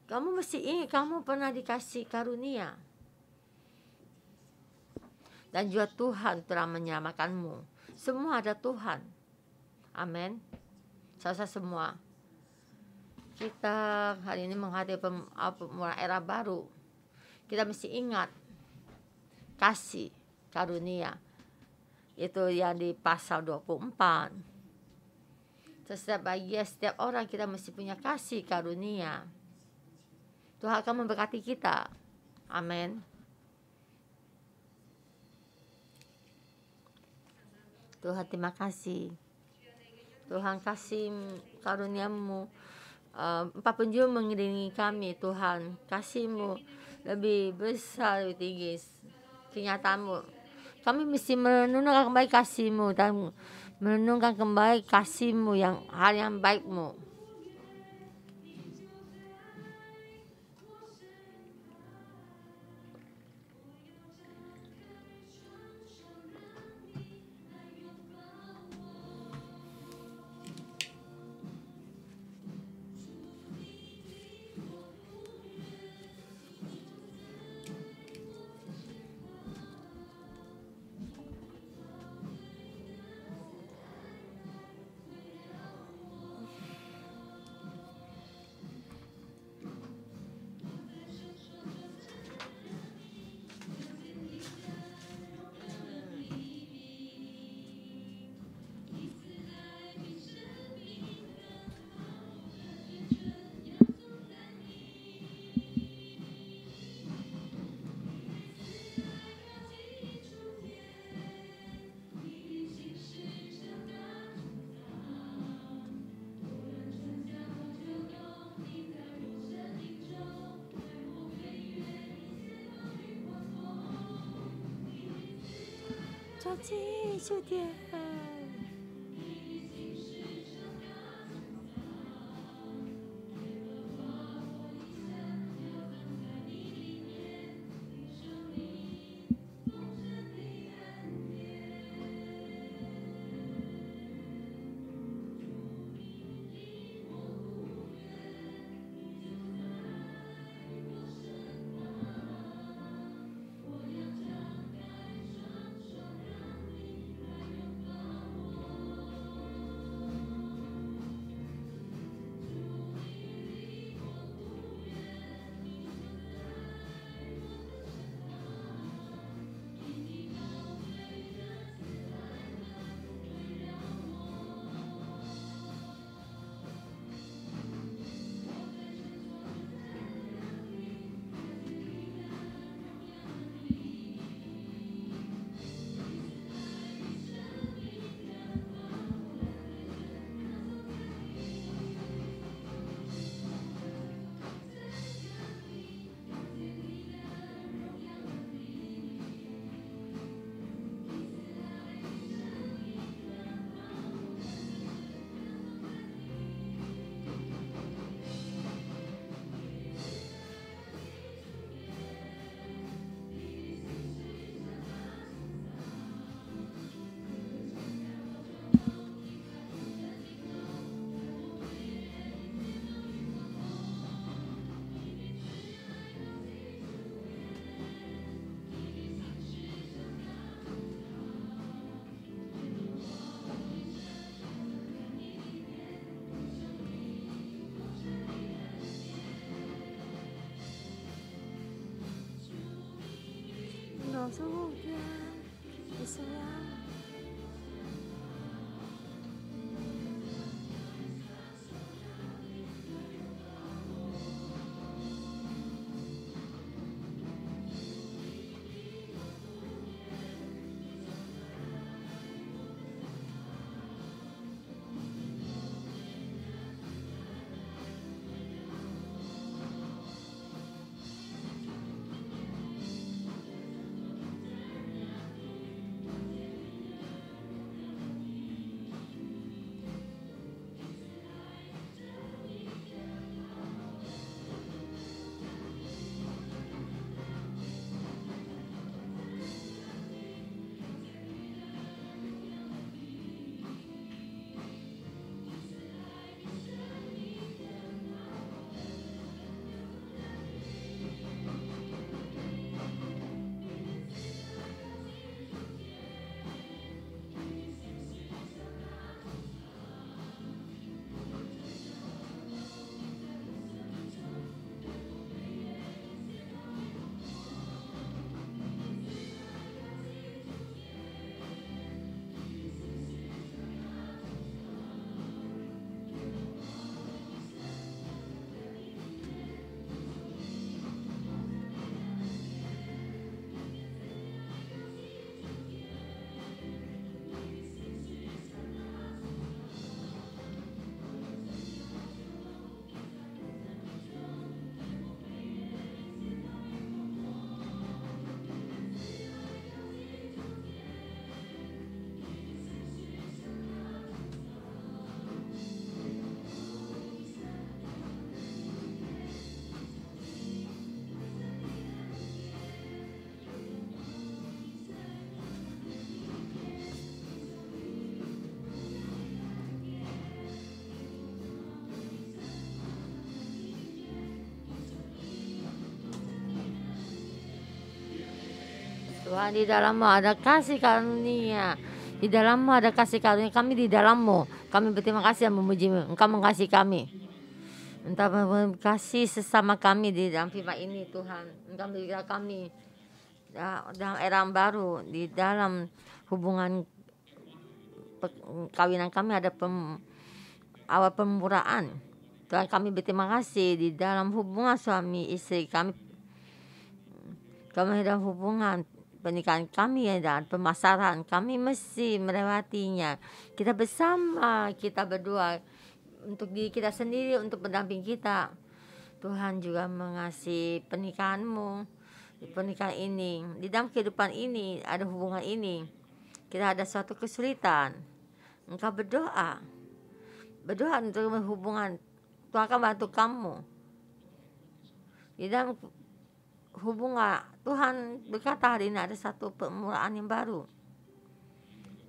Kamu mesti ingat kamu pernah dikasih karunia, dan juga Tuhan telah menyelamatkanmu. Semua ada Tuhan. Amin. Saudara semua, kita hari ini menghadapi mulai era baru. Kita mesti ingat kasih karunia. Itu yang di pasal 24. Setiap orang kita mesti punya kasih karunia. Tuhan akan memberkati kita. Amin. Tuhan, terima kasih. Tuhan, kasih karuniamu. Empat penjuru mengiringi kami. Tuhan, kasih-Mu lebih besar, lebih tinggi kenyataanmu. Kami mesti merenungkan kembali kasih-Mu dan merenungkan kembali kasih-Mu, yang hal yang baik-Mu. surga Yesus yang Tuhan, di dalam-Mu ada kasih karunia. Di dalam-Mu ada kasih karunia. Kami di dalam-Mu. Kami berterima kasih dan memuji-Mu. Engkau mengasihi kami. Entah mengasihi sesama kami di dalam firman ini, Tuhan. Engkau berikan kami dalam era yang baru. Di dalam hubungan kawinan kami ada awal pemuraan. Tuhan, kami berterima kasih di dalam hubungan suami istri kami dalam hubungan pernikahan kami dan pemasaran kami mesti melewatinya. Kita bersama, kita berdua untuk diri kita sendiri, untuk pendamping kita. Tuhan juga mengasihi pernikahan-Mu, di pernikahan ini, di dalam kehidupan ini ada hubungan ini. Kita ada suatu kesulitan, engkau berdoa untuk hubungan. Tuhan akan bantu kamu di dalam hubungan. Tuhan berkata hari ini ada satu permulaan yang baru,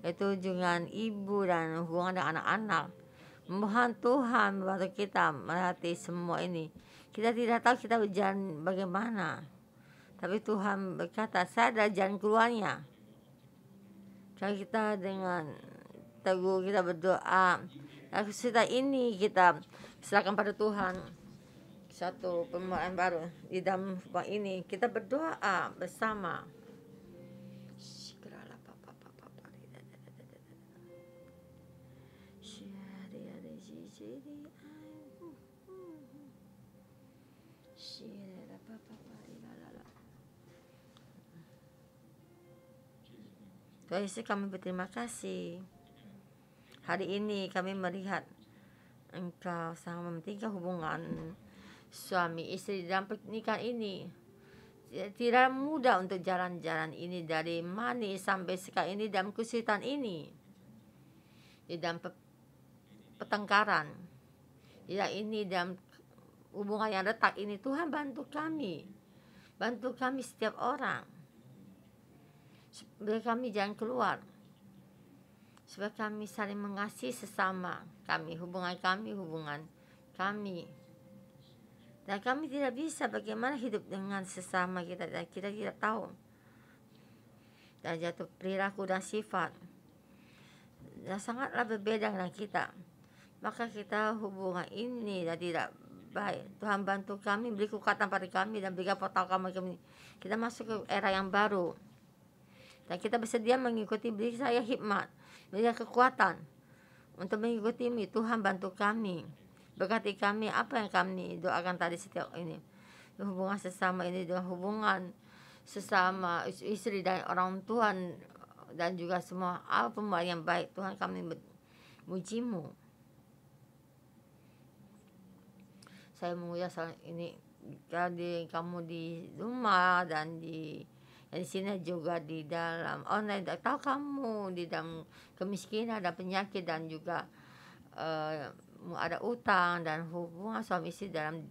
yaitu dengan ibu dan hubungan dengan anak-anak. Mohon Tuhan membantu kita melewati semua ini. Kita tidak tahu kita berjalan bagaimana, tapi Tuhan berkata saya ada jalan keluarnya. Kalau kita dengan teguh kita berdoa, kesulitan ini kita serahkan pada Tuhan. Satu permulaan baru di dalam hubungan ini kita berdoa bersama. Tuhan Yesus, kami berterima kasih. Hari ini kami melihat Engkau sangat mementingkan hubungan suami istri dalam pernikahan ini. Tidak mudah untuk jalan-jalan ini, dari manis sampai sekarang ini dalam kesulitan ini, di dalam pertengkaran, ya ini dalam hubungan yang retak ini. Tuhan bantu kami setiap orang, supaya kami jangan keluar, supaya kami saling mengasihi sesama kami, hubungan kami. Dan kami tidak bisa bagaimana hidup dengan sesama kita, dan kita tidak tahu. Dan jatuh perilaku dan sifat yang sangatlah berbeda dengan kita. Maka kita hubungan ini dan tidak baik. Tuhan bantu kami, beri kekuatan pada kami dan beri tahu kami. Kita masuk ke era yang baru. Dan kita bersedia mengikuti, beri saya hikmat, beri kekuatan untuk mengikuti-Mu. Tuhan bantu kami, berkati kami apa yang kami doakan tadi setiap ini. Hubungan sesama ini dengan hubungan sesama istri dan orang Tuhan, dan juga semua apa yang baik. Tuhan, kami muji-Mu. Saya mengucap ini kamu di rumah dan di sini juga di dalam online, tahu kamu di dalam kemiskinan dan penyakit dan juga ada utang dan hubungan suami istri dalam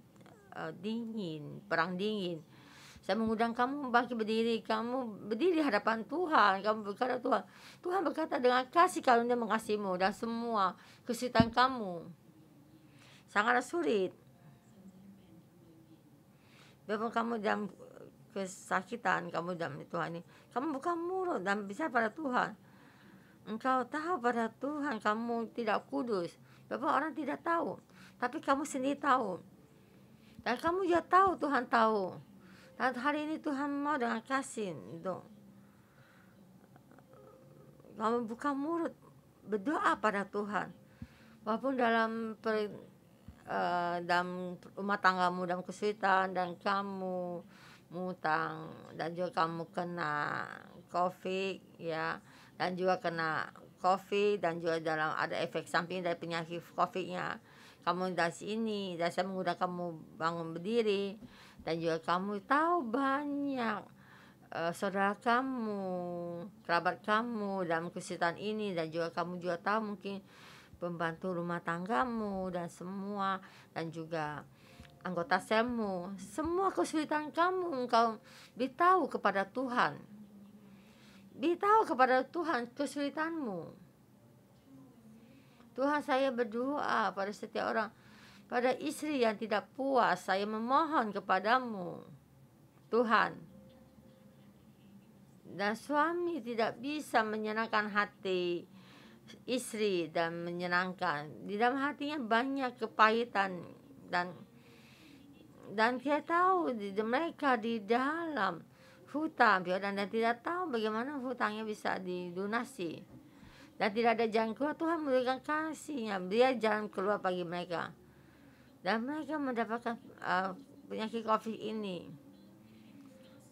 perang dingin. Saya mengundang kamu bangkit berdiri, kamu berdiri di hadapan Tuhan, kamu berkata Tuhan. Tuhan berkata dengan kasih karunia mengasihi-Mu dan semua kesulitan kamu sangatlah sulit. Biarpun kamu dalam kesakitan, kamu dalam Tuhan ini, kamu buka mulut dan bicara pada Tuhan. Engkau tahu pada Tuhan kamu tidak kudus. Beberapa orang tidak tahu, tapi kamu sendiri tahu. Dan kamu juga tahu, Tuhan tahu. Dan hari ini Tuhan mau dengan kasih untuk kamu buka mulut, berdoa pada Tuhan. Walaupun dalam rumah tanggamu dalam kesulitan, dan kamu ngutang, dan juga kamu kena COVID ya, dan juga kena COVID, dan juga dalam ada efek samping dari penyakit COVID-nya. Kamu dari sini, dan saya mengundang kamu bangun berdiri, dan juga kamu tahu banyak saudara kamu, kerabat kamu dalam kesulitan ini, dan juga kamu juga tahu mungkin pembantu rumah tanggamu dan semua, dan juga anggota selmu, semua kesulitan kamu engkau beritahu kepada Tuhan. Beritahu kepada Tuhan kesulitanmu. Tuhan, saya berdoa pada setiap orang, pada istri yang tidak puas, saya memohon kepadamu Tuhan. Dan suami tidak bisa menyenangkan hati istri dan menyenangkan, di dalam hatinya banyak kepahitan, dan kita tahu mereka di dalam hutang dan tidak tahu bagaimana hutangnya bisa dilunasi, dan tidak ada jalan keluar. Tuhan memberikan kasih-Nya, dia jalan keluar bagi mereka, dan mereka mendapatkan penyakit COVID ini,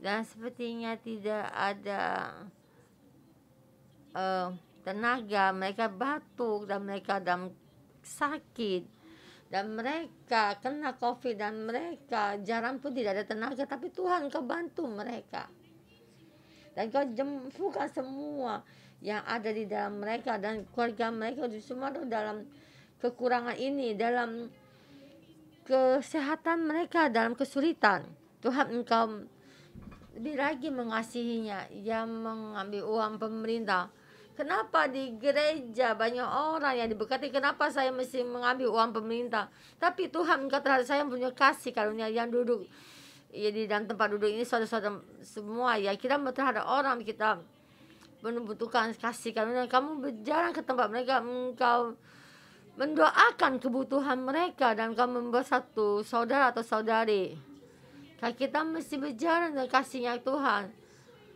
dan sepertinya tidak ada tenaga, mereka batuk dan mereka dalam sakit, dan mereka kena COVID, dan mereka jarang pun tidak ada tenaga, tapi Tuhan Kau bantu mereka, dan Kau jempuhkan semua yang ada di dalam mereka dan keluarga mereka semua dalam kekurangan ini, dalam kesehatan mereka dalam kesulitan. Tuhan, Engkau lebih lagi mengasihinya yang mengambil uang pemerintah. Kenapa di gereja banyak orang yang diberkati? Kenapa saya mesti mengambil uang pemerintah? Tapi Tuhan, Engkau terhadap saya punya kasih karunia yang duduk ya di dalam tempat duduk ini, saudara-saudara semua ya, kita terhadap orang kita membutuhkan kasih karunia. Kamu berjalan ke tempat mereka, Engkau mendoakan kebutuhan mereka, dan Engkau membuat satu saudara atau saudari. Kita mesti berjalan dengan kasih-Nya Tuhan.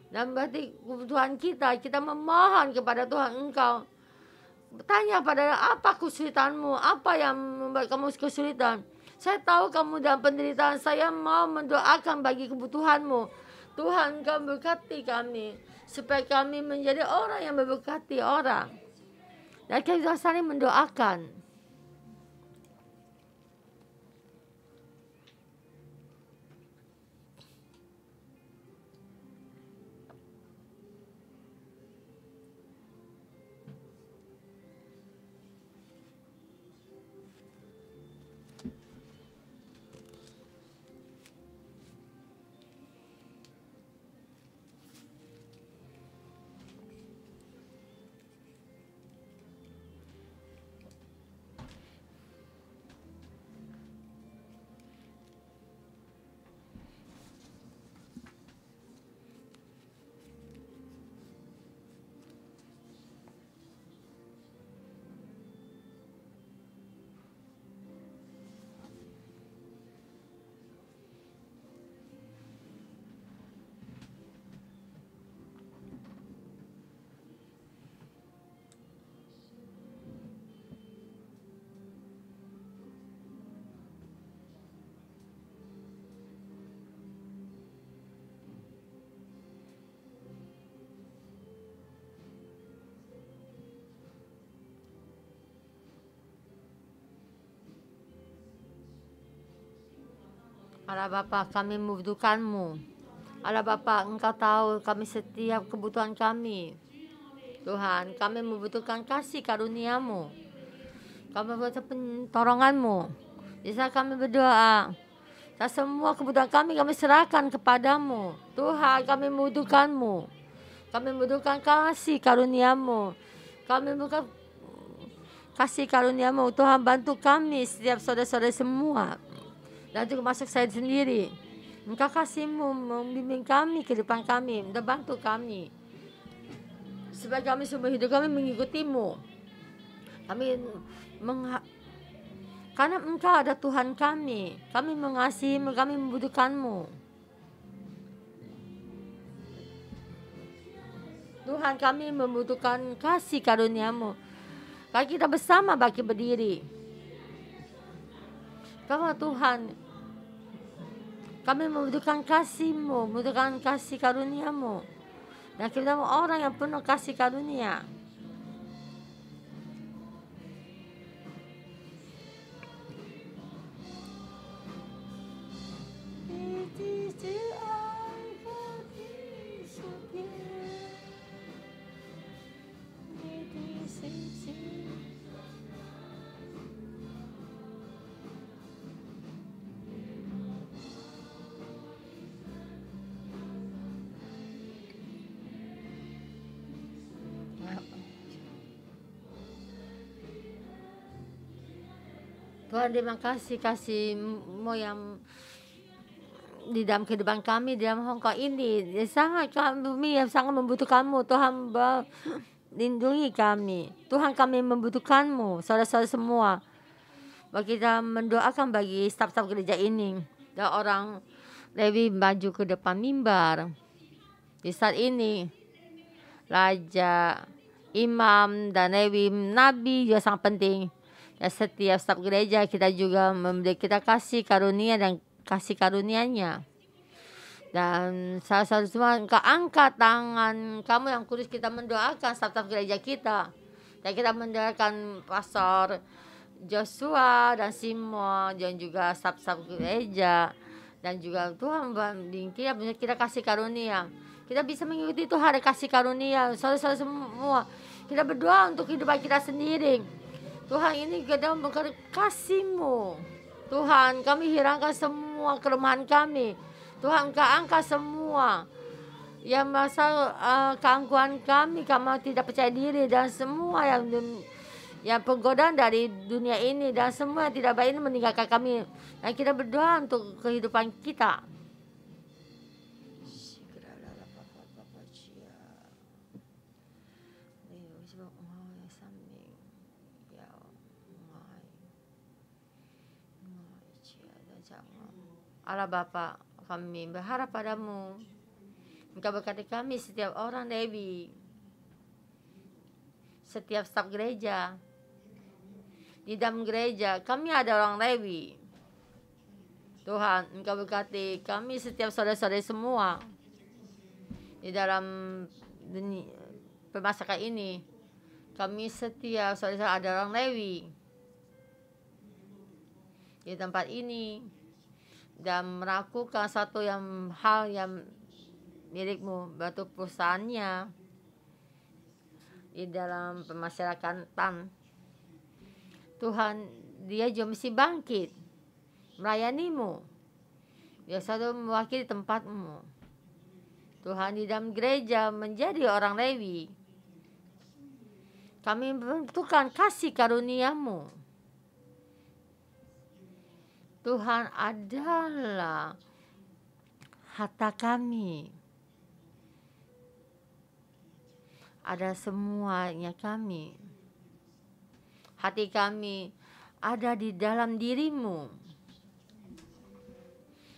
Dan berarti kebutuhan kita memohon kepada Tuhan. Engkau bertanya pada apa kesulitanmu, apa yang membuat kamu kesulitan. Saya tahu kamu dalam penderitaan, saya mau mendoakan bagi kebutuhanmu. Tuhan, Engkau berkati kami, supaya kami menjadi orang yang memberkati orang. Dan kita saling mendoakan. Allah Bapa, kami membutuhkan-Mu. Allah Bapa, Engkau tahu kami setiap kebutuhan kami. Tuhan, kami membutuhkan kasih karunia-Mu. Kami membutuhkan pertolongan-Mu. Di saat kami berdoa, semua kebutuhan kami serahkan kepadamu. Tuhan, kami membutuhkan-Mu. Kami membutuhkan kasih karunia-Mu. Kami membutuhkan kasih karunia-Mu. Tuhan, bantu kami setiap saudara-saudara semua. Dan juga masuk saya sendiri. Engkau kasih-Mu membimbing kami, kehidupan kami. Dan bantu kami. Supaya kami semua hidup kami mengikuti-Mu. Karena Engkau ada Tuhan kami. Kami mengasihi-Mu, kami membutuhkan-Mu. Tuhan, kami membutuhkan kasih karunia-Mu. Kalau kita bersama bagi berdiri. Karena Tuhan, kami membutuhkan kasih-Mu, membutuhkan kasih karunia-Mu. Dan kita orang yang penuh kasih karunia. Tuhan, terima kasih-Mu yang di dalam kehidupan kami, di dalam Hong Kong ini. Kami yang sangat membutuhkan-Mu. Tuhan, lindungi kami. Tuhan, kami membutuhkan-Mu, saudara-saudara semua. Bagi kita mendoakan bagi staf-staf gereja ini. Dan orang Lewi maju ke depan mimbar. Di saat ini, Raja, Imam, dan Lewi, Nabi juga sangat penting. Dan setiap staf gereja kita juga memberi kita kasih karunia dan kasih karunia-Nya. Dan salah-satu semua, Engkau angkat tangan kamu yang kudus, kita mendoakan staf-staf gereja kita. Dan kita mendoakan Pastor Joshua dan Simon dan juga staf-staf gereja. Dan juga Tuhan kita kasih karunia. Kita bisa mengikuti Tuhan ada kasih karunia. Saudara-saudara semua, kita berdoa untuk kehidupan kita sendiri. Tuhan, ini kita kasih-Mu. Tuhan, kami hilangkan semua kelemahan kami. Tuhan, Engkau angkat semua yang masa keangkuhan kami tidak percaya diri dan semua yang penggodaan dari dunia ini dan semua yang tidak baik ini meninggalkan kami. Dan kita berdoa untuk kehidupan kita. Allah Bapa, kami berharap padamu. Engkau berkati kami setiap orang Lewi, setiap staf gereja. Di dalam gereja kami ada orang Lewi. Tuhan, Engkau berkati kami setiap saudara-saudara semua. Di dalam pemasakan ini, kami setiap saudara ada orang Lewi. Di tempat ini. Dan melakukan satu hal yang milik-Mu, batu perusahaannya di dalam pemasyarakatan. Tuhan, dia juga mesti bangkit melayani-Mu. Dia selalu mewakili tempat-Mu. Tuhan, di dalam gereja menjadi orang Lewi. Kami membutuhkan kasih karunia-Mu. Tuhan adalah harta kami. Ada semuanya kami. Hati kami ada di dalam diri-Mu.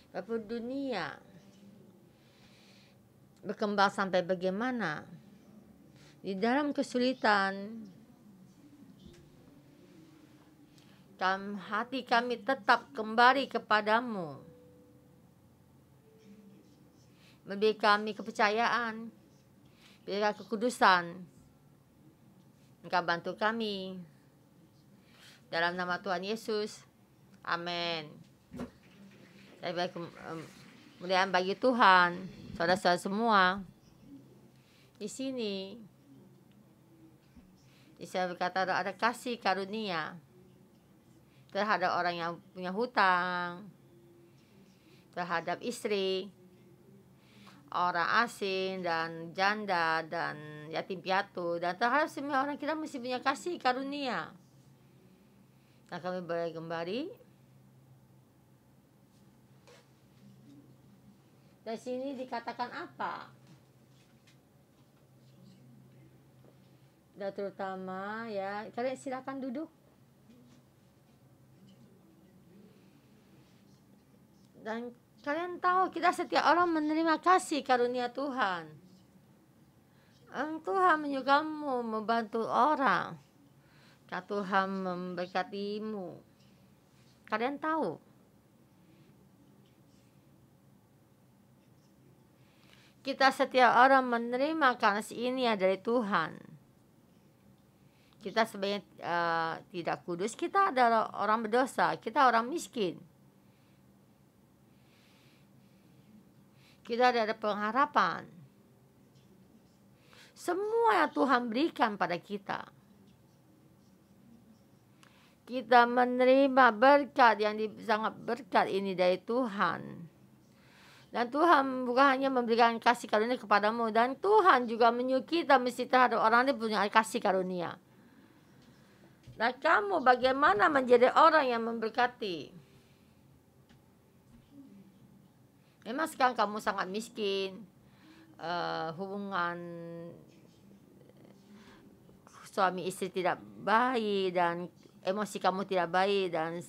Bapa, dunia berkembang sampai bagaimana? Di dalam kesulitan, hati kami tetap kembali kepadamu. Memberi kami kepercayaan, berikan kekudusan. Engkau bantu kami. Dalam nama Tuhan Yesus. Amin. Saya bagi kemuliaan bagi Tuhan, saudara-saudara semua. Di sini bisa berkata ada kasih karunia terhadap orang yang punya hutang, terhadap istri, orang asing dan janda dan yatim piatu, dan terhadap semua orang. Kita mesti punya kasih karunia. Nah, kami boleh kembali. Dari sini dikatakan apa? Dan terutama ya, kalian silakan duduk. Dan kalian tahu kita setiap orang menerima kasih karunia Tuhan. Tuhan menyukamu membantu orang. Tuhan memberkatimu. Kalian tahu. Kita setiap orang menerima kasih ini dari Tuhan. Kita sebagai tidak kudus, kita adalah orang berdosa, kita orang miskin. Kita ada pengharapan. Semua yang Tuhan berikan pada kita. Kita menerima berkat yang sangat berkat ini dari Tuhan. Dan Tuhan bukan hanya memberikan kasih karunia kepadamu, dan Tuhan juga menyukai kita mesti terhadap orang yang punya kasih karunia. Nah, kamu bagaimana menjadi orang yang memberkati? Memang sekarang kamu sangat miskin, hubungan suami istri tidak baik, dan emosi kamu tidak baik, dan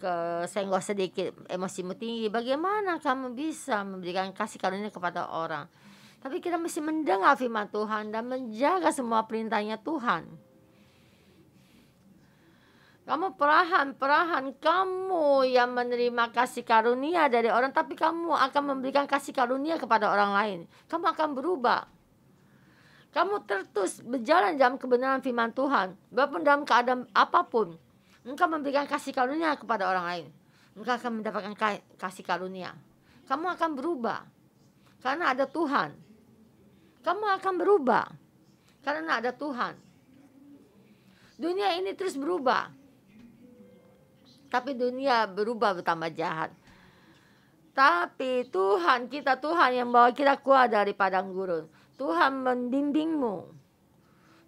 kesenggol sedikit emosimu tinggi. Bagaimana kamu bisa memberikan kasih karunia kepada orang? Tapi kita mesti mendengar firman Tuhan dan menjaga semua perintahnya Tuhan. Kamu perlahan-perlahan kamu yang menerima kasih karunia dari orang, tapi kamu akan memberikan kasih karunia kepada orang lain. Kamu akan berubah. Kamu terus berjalan dalam kebenaran firman Tuhan. Walaupun dalam keadaan apapun, engkau memberikan kasih karunia kepada orang lain. Engkau akan mendapatkan kasih karunia. Kamu akan berubah karena ada Tuhan. Kamu akan berubah karena ada Tuhan. Dunia ini terus berubah. Tapi dunia berubah bertambah jahat. Tapi Tuhan kita, Tuhan yang bawa kita keluar dari padang gurun. Tuhan membimbingmu.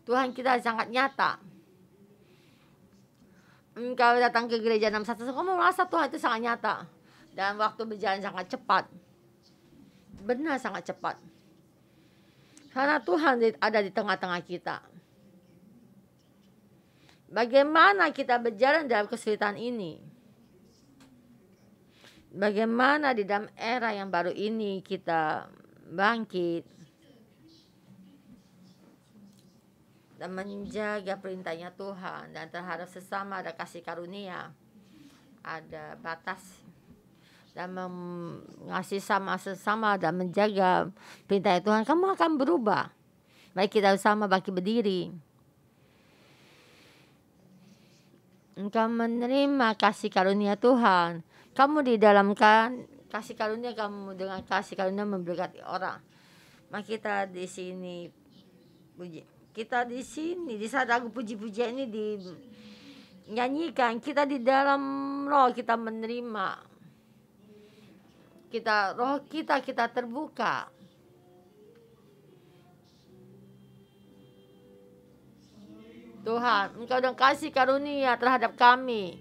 Tuhan kita sangat nyata. Engkau datang ke gereja 61, kamu merasa Tuhan itu sangat nyata. Dan waktu berjalan sangat cepat. Benar sangat cepat. Karena Tuhan ada di tengah-tengah kita. Bagaimana kita berjalan dalam kesulitan ini? Bagaimana di dalam era yang baru ini kita bangkit dan menjaga perintahnya Tuhan, dan terhadap sesama ada kasih karunia, ada batas, dan mengasihi sama sesama dan menjaga perintah Tuhan. Kamu akan berubah. Baik kita sama bangkit berdiri. Engkau menerima kasih karunia Tuhan. Kamu di dalam kasih karunia, kamu dengan kasih karunia memberkati orang. Maka kita di sini puji. Kita di sini di saat lagu puji-pujian ini dinyanyikan, kita di dalam roh kita menerima. Roh kita terbuka. Tuhan, Engkau dan kasih karunia terhadap kami.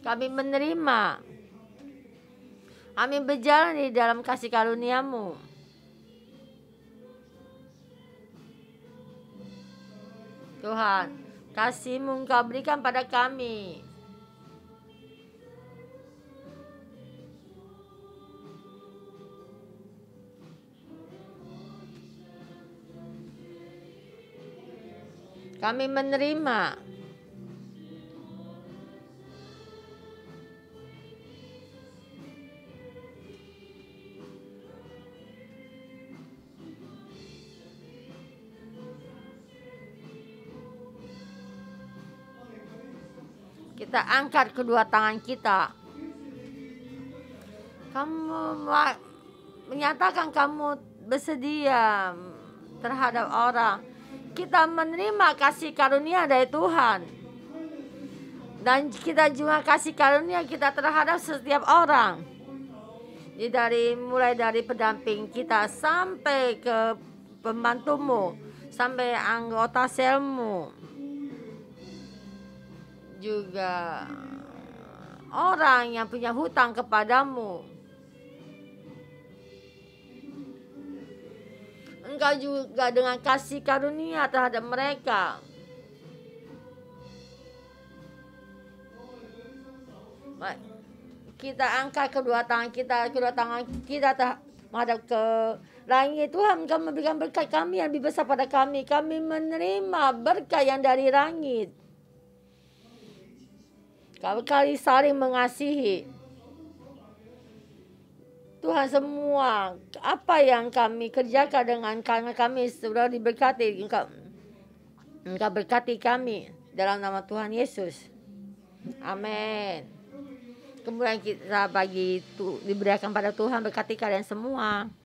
Kami menerima. Kami berjalan di dalam kasih karunia-Mu. Tuhan, kasih-Mu Engkau berikan pada kami. Kami menerima. Kita angkat kedua tangan kita. Kamu menyatakan kamu bersedia terhadap orang. Kita menerima kasih karunia dari Tuhan. Dan kita juga kasih karunia kita terhadap setiap orang. Jadi mulai dari pendamping kita sampai ke pembantumu, sampai anggota selmu. Juga orang yang punya hutang kepadamu. Engkau juga dengan kasih karunia terhadap mereka. Kita angkat kedua tangan kita menghadap ke langit. Tuhan, Engkau memberikan berkat kami yang lebih besar pada kami. Kami menerima berkat yang dari langit. Kali saling mengasihi. Tuhan, semua apa yang kami kerjakan karena kami sudah diberkati, Engkau berkati kami dalam nama Tuhan Yesus. Amin. Kemudian kita diberikan pada Tuhan berkati kalian semua.